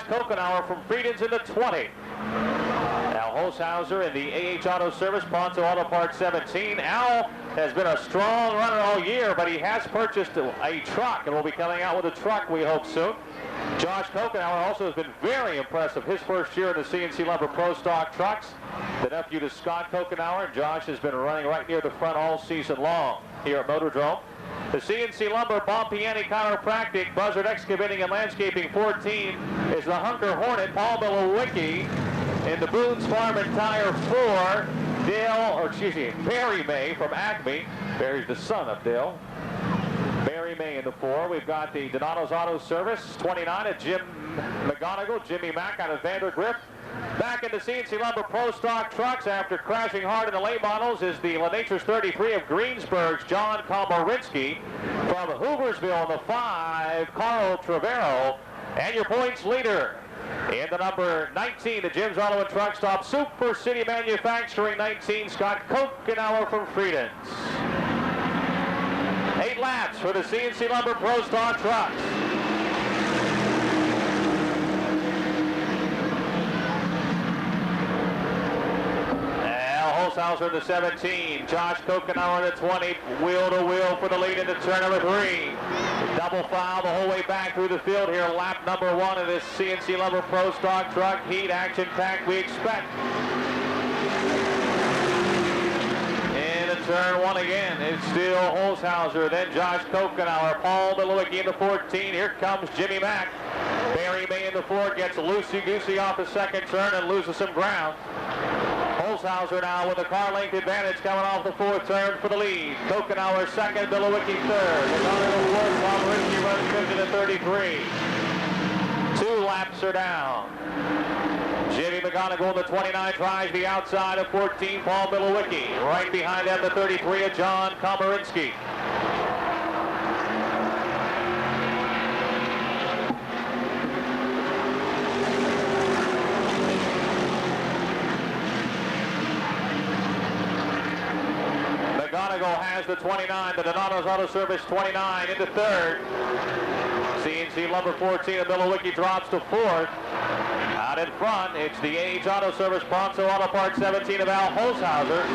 Kokenauer from Friedens in the 20. Al Holshouser in the AH Auto Service, Ponto Auto Parts 17. Al has been a strong runner all year, but he has purchased a truck and will be coming out with a truck, we hope, soon. Josh Kokenauer also has been very impressive his first year in the CNC Lumber Pro Stock trucks. The nephew to Scott Kokenauer. Josh has been running right near the front all season long here at Motordrome. The CNC Lumber Bompiani Chiropractic Buzzard Excavating and Landscaping 14 is the Hunker Hornet Paul Milowicki in the Boone's Farm and Tire 4. Barry May from Acme. Barry's the son of Dale. Barry May in the 4. We've got the Donato's Auto Service 29 at Jim McGonigal. Jimmy Mack out of Vandergrift. Back into CNC Lumber Pro Stock trucks after crashing hard in the late models is the LaNature's 33 of Greensburg's John Komarinski. From Hooversville in the 5, Carl Trevero. And your points leader in the number 19, the Jim's Auto and Truck Stop Super City Manufacturing 19, Scott Kokenauer from Friedens. 8 laps for the CNC Lumber Pro Stock trucks. Holshouser in the 17, Josh Kokenauer in the 20, wheel to wheel for the lead into turn number 3. Double foul the whole way back through the field here, lap number 1 of this CNC Lumber Pro Stock truck. Heat action-packed we expect. Into turn 1 again, it's still Holshouser, then Josh Kokenauer, Paul Milowicki in the 14. Here comes Jimmy Mack. Barry May in the 4 gets loosey-goosey off the second turn and loses some ground. Holshouser now with a car length advantage coming off the 4th turn for the lead. Kokenauer second, Milowicki third. McGonigal fourth, Komarinski runs fifth to the 33. 2 laps are down. Jimmy McGonigal in the 29 tries the outside of 14, Paul Milowicki. Right behind them, the 33 of John Komarinski. McGonigal has the 29, the Donato's Auto Service 29 into 3rd. CNC Lumber 14 of Milowicki drops to 4th. Out in front, it's the AH Auto Service Ponto Auto Parts 17 of Al Holshouser.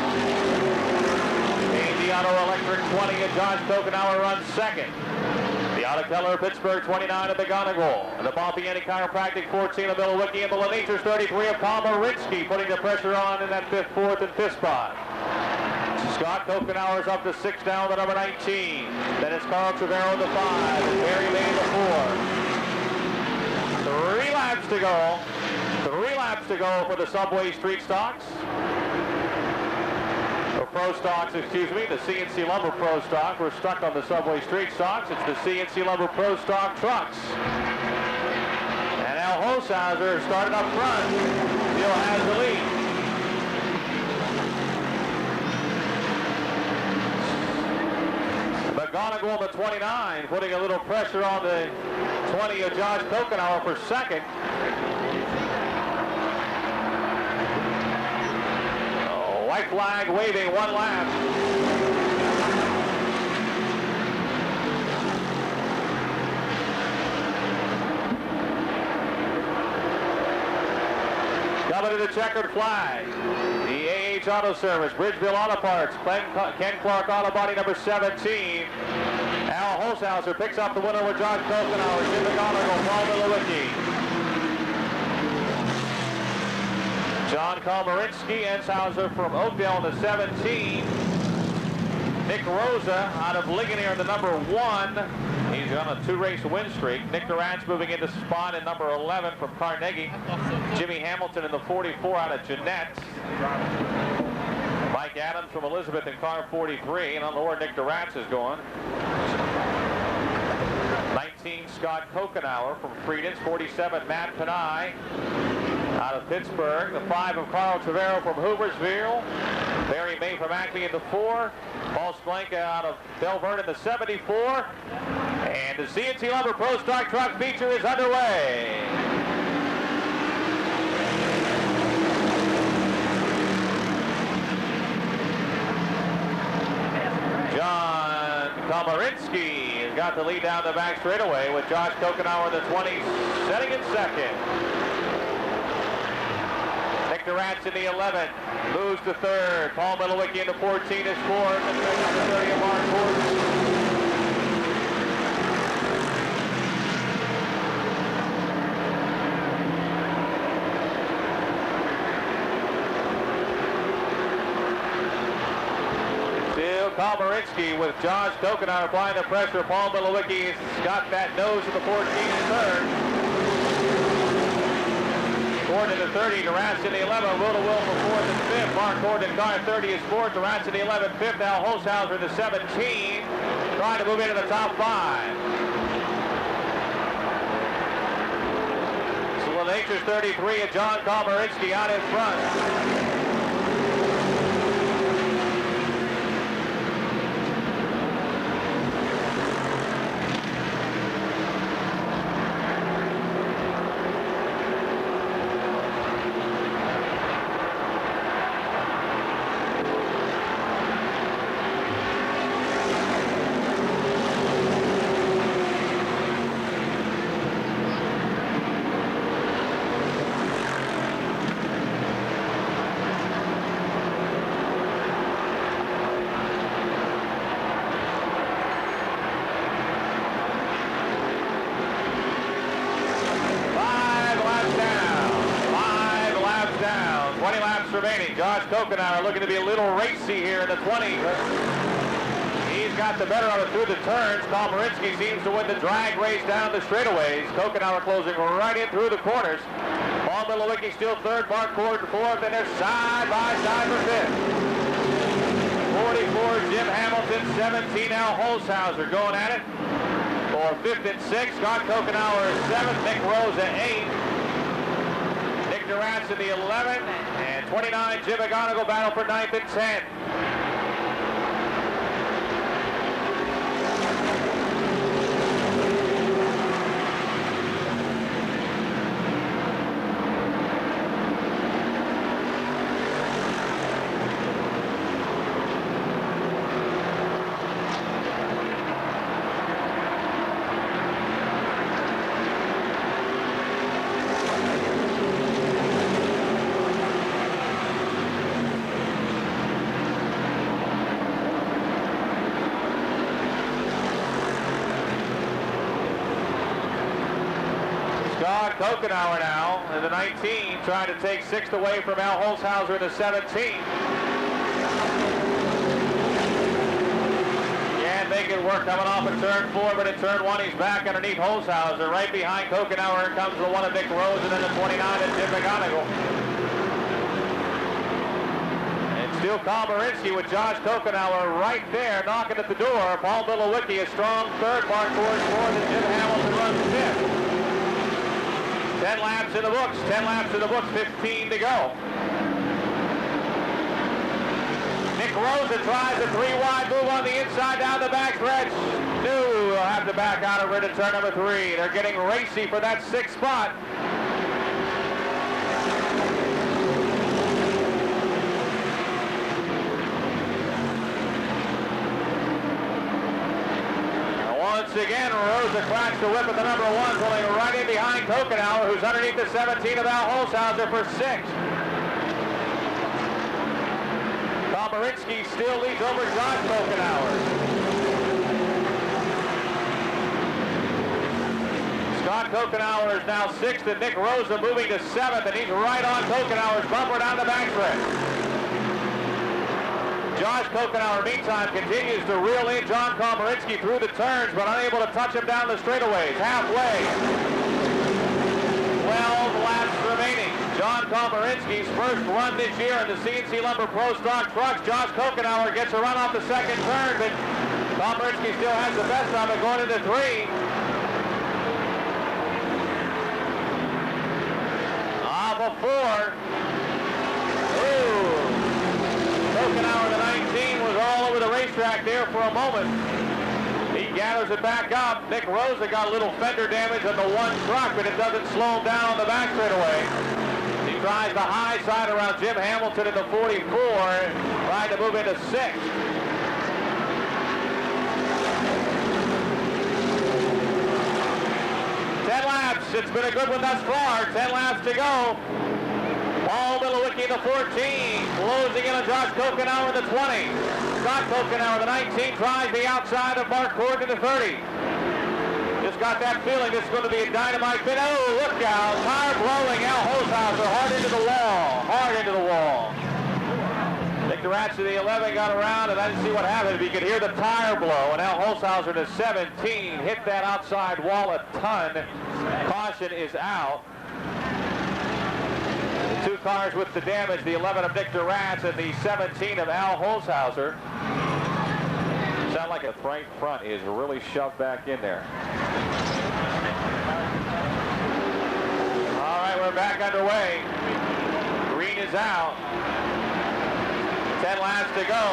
AD Auto Electric 20 of Josh Kokenauer runs 2nd. The Auto Color Pittsburgh 29 of McGonigal. And the Bompiani Chiropractic 14 of Milowicki. And the LaNature's 33 of Komarinski putting the pressure on in that 5th, 4th, and 5th spot. Scott Kokenauer's up to 6 down, the number 19. Then it's Carl Trevero in the 5, and Barry May in the 4. 3 laps to go. 3 laps to go for the Subway Street Stocks. Or Pro Stocks, excuse me, the CNC Lumber Pro Stock. We're stuck on the Subway Street Stocks. It's the CNC Lumber Pro Stock trucks. And Al Holshouser started up front. Still has the lead. McGonigal on the 29, putting a little pressure on the 20 of Josh Kokenauer for 2nd. Oh, white flag waving 1 lap. Coming to the checkered flag. The AH Auto Service, Bridgeville Auto Parts, Ken Clark Auto Body number 17. Al Holshouser picks up the winner with Josh Kokenauer, Jim McGonigal, Paul Milowicki. John Komarinski, Enshauser from Oakdale in the 17. Nick Rosa out of Ligonier in the number 1. He's on a 2-race win streak. Nick Durant's moving into spot in number 11 from Carnegie. Jimmy Hamilton in the 44 out of Jeanette. Mike Adams from Elizabeth in car 43. And I don't know where Nick Durant's is going. 19, Scott Kokenauer from Friedens. 47, Matt Panay out of Pittsburgh. The 5 of Carl Trevero from Hooversville. Barry May from Acme in the 4. Paul Sklenka out of Belle Verne in the 74. And the CNC Lumber Pro Stock Truck feature is underway. John Komarinski has got the lead down the back straightaway with Josh Kokenauer in the 20, setting in 2nd. Durant's in the 11. Moves to third. Paul Middlewicki into 14 is fourth. And number 30 Mark Gordon. Komarinski with Josh Kokenauer applying the pressure. Paul Middlewicki's got that nose of the 14 in third. Gordon to 30, Durant's in the 11. Will to Will for fourth and fifth. Mark Gordon car 30 is fourth. Durant's in the 11. Fifth. Al Holshouser in the 17. Trying to move into the top five. So Nature's 33 and John Komarinski out in front. Remaining. Josh Kokenauer looking to be a little racy here in the 20. He's got the better of it through the turns. Komarinski seems to win the drag race down the straightaways. Kokenauer closing right in through the corners. Paul Middlewicki still third. Mark Gordon fourth. And they're side by side for fifth. 44 Jim Hamilton. 17 Al Holshouser going at it for fifth and sixth. Scott Kokenauer seventh. Nick Rose at eighth. Durant's in the 11, and 29, Jim McGonigal battle for 9th and 10. Scott Kokenauer now in the 19, trying to take sixth away from Al Holshouser in the 17. Can't make it work coming off of turn 4, but in turn 1 he's back underneath Holshouser. Right behind Kokenauer comes the one of Nick Rose, and then the 29 of Jim McGonigal. And still Komarinski with Josh Kokenauer right there knocking at the door. Paul Middlewicki a strong third. Mark Gordon fourth, and Jim Hamilton runs fifth. 10 laps in the books, 10 laps in the books, 15 to go. Nick Rosa tries a 3-wide move on the inside down the backstretch. No, will have to back out of it at turn number 3. They're getting racy for that 6th spot. Once again, Rosa cracks the whip at the number 1, pulling right in behind Kokenauer, who's underneath the 17 of Al Holshouser for 6th. Komarinski still leads over Josh Kokenauer. Scott Kokenauer is now 6th, and Nick Rosa moving to 7th, and he's right on Kokenauer's bumper down the backstretch. Josh Kokenauer, meantime, continues to reel in John Komarinski through the turns, but unable to touch him down the straightaways. Halfway. 12 laps remaining. John Komarinski's first run this year in the CNC Lumber Pro Stock Trucks. Josh Kokenauer gets a run off the second turn, but Komarinski still has the best of it going into 3. Off of 4. Ooh. Kokenauer, the 19, was all over the racetrack there for a moment. He gathers it back up. Nick Rosa got a little fender damage on the 1 truck, but it doesn't slow him down on the back straightaway. He tries the high side around Jim Hamilton in the 44, trying to move into 6th. It's been a good one thus far. 10 laps to go. Paul Milowicki in the 14, closing in on Josh Kokenauer in the 20. Scott Kokenauer, the 19, tries the outside of Mark Cord in the 30. Just got that feeling this is going to be a dynamite fit. Oh, look out. Tire blowing. Al Holzhauser hard into the wall. Hard into the wall. Victor Ratz to the 11 got around, and I didn't see what happened. But you could hear the tire blow, and Al Holzhauser to 17 hit that outside wall a ton. Caution is out. The two cars with the damage, the 11 of Victor Ratz and the 17 of Al Holzhauser. Sound like a right front is really shoved back in there. All right, we're back underway. Green is out. 10 laps to go.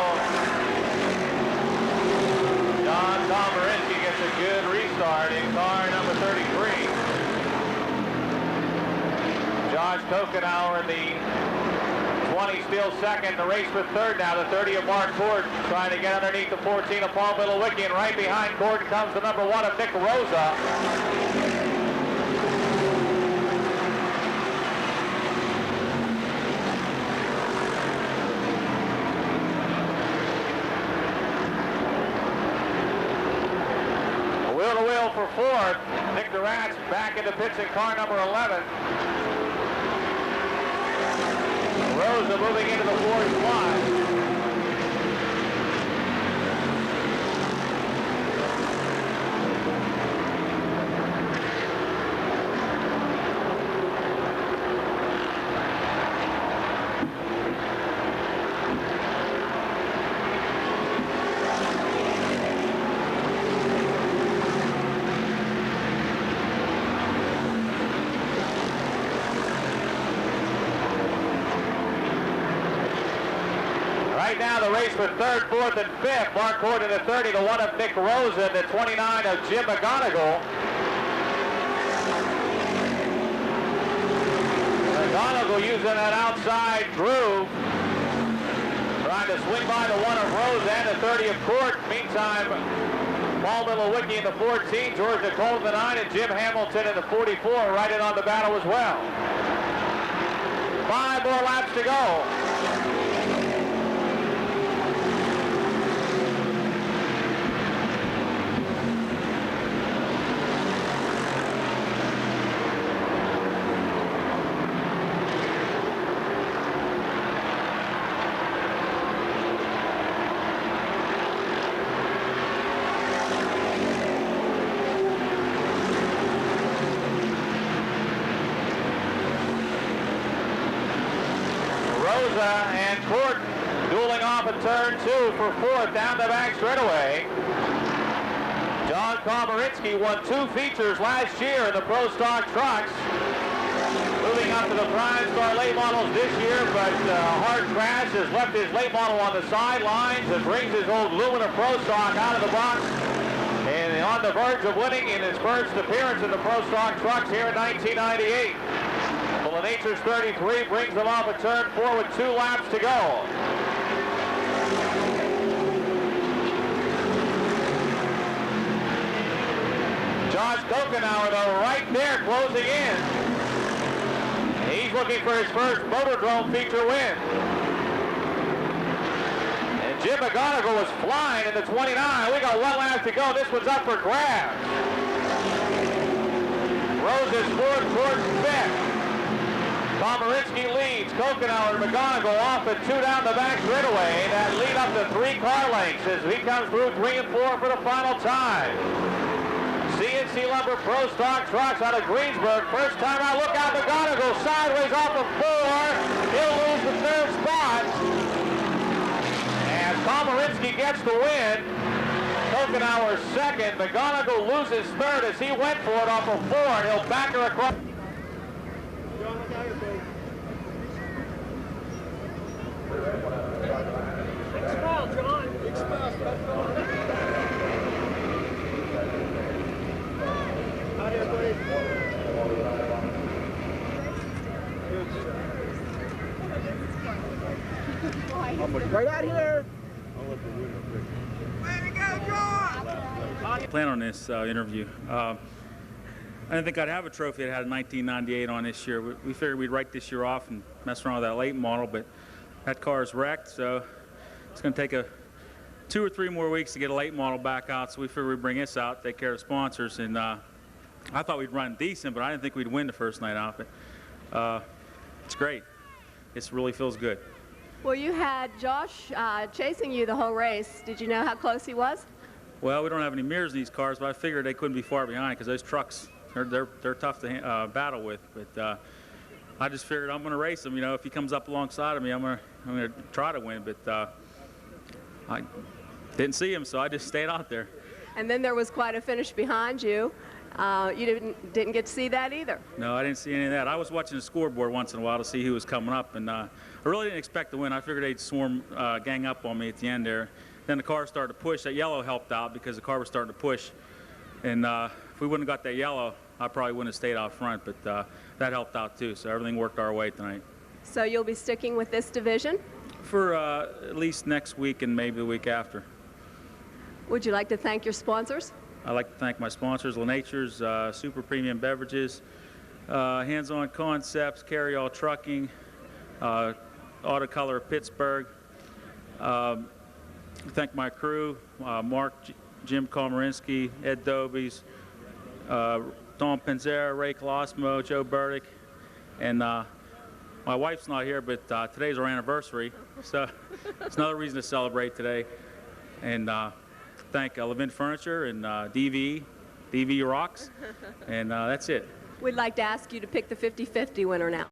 John Komarinski gets a good restart in car number 33. Josh Kokenauer in the 20 still second. The race for third now. The 30 of Mark Cord trying to get underneath the 14 of Paul Milowicki, and right behind Cord comes the number 1 of Nick Rosa. Wheel to wheel for fourth. Nick Ratz back into pits in car number 11. Rosa moving into the fourth slot. Right now, the race for third, fourth, and fifth. Mark Cord in the 30, the 1 of Nick Rosa, the 29 of Jim McGonigal. McGonigal using that outside groove, trying to swing by the 1 of Rosa and the 30 of Cord. Meantime, Paul Milowicki in the 14, George Nicole in the 9, and Jim Hamilton in the 44 right in on the battle as well. 5 more laps to go. And Cord dueling off at turn 2 for fourth down the back straightaway. John Komarinski won 2 features last year in the Pro Stock trucks. Moving up to the Prime Star late models this year, but a hard crash has left his late model on the sidelines and brings his old Lumina Pro Stock out of the box. And on the verge of winning in his first appearance in the Pro Stock trucks here in 1998. Well, the Nature's 33 brings them off at turn 4 with 2 laps to go. Josh Kokenauer, though, right there closing in. He's looking for his first Motordrome feature win. And Jim McGonigal was flying in the 29. We got 1 lap to go. This one's up for grabs. Rosa's 4th, Gordon 5th. Komarinski leads. Kokenauer and McGonigal off at 2 down the back straightaway. That lead up to 3 car lengths as he comes through 3 and 4 for the final time. CNC Lumber Pro Stock trucks out of Greensburg. First time out, look out, McGonigal sideways off of 4. He'll lose the 3rd spot. And Komarinski gets the win. Kokenauer 2nd. McGonigal loses 3rd as he went for it off of 4, and he'll back her across. Right out here. Plan on this interview. I didn't think I'd have a trophy that had a 1998 on this year. We figured we'd write this year off and mess around with that late model, but that car is wrecked, so it's going to take 2 or 3 more weeks to get a late model back out, so we figured we'd bring this out, take care of sponsors, and I thought we'd run decent, but I didn't think we'd win the first night out. But it's great. It really feels good. Well, you had Josh chasing you the whole race. Did you know how close he was? Well, we don't have any mirrors in these cars, but I figured they couldn't be far behind because those trucks, they're tough to battle with. But I just figured I'm going to race him. You know, if he comes up alongside of me, I'm going to try to win. But I didn't see him, so I just stayed out there. And then there was quite a finish behind you. You didn't get to see that either. No, I didn't see any of that. I was watching the scoreboard once in a while to see who was coming up, and I really didn't expect to win. I figured they'd gang up on me at the end there. Then the car started to push. That yellow helped out because the car was starting to push. And if we wouldn't have got that yellow, I probably wouldn't have stayed out front, but that helped out too. So everything worked our way tonight. So you'll be sticking with this division? For at least next week and maybe the week after. Would you like to thank your sponsors? I'd like to thank my sponsors, La Nature's, Super Premium Beverages, Hands On Concepts, Carry All Trucking, Autocolor of Pittsburgh. Thank my crew, Mark, Jim Komarinski, Ed Dobies, Tom Panzera, Ray Colosimo, Joe Burdick, and my wife's not here, but today's our anniversary, so it's another reason to celebrate today. And thank WIN Furniture and DV rocks, and that's it. We'd like to ask you to pick the 50-50 winner now.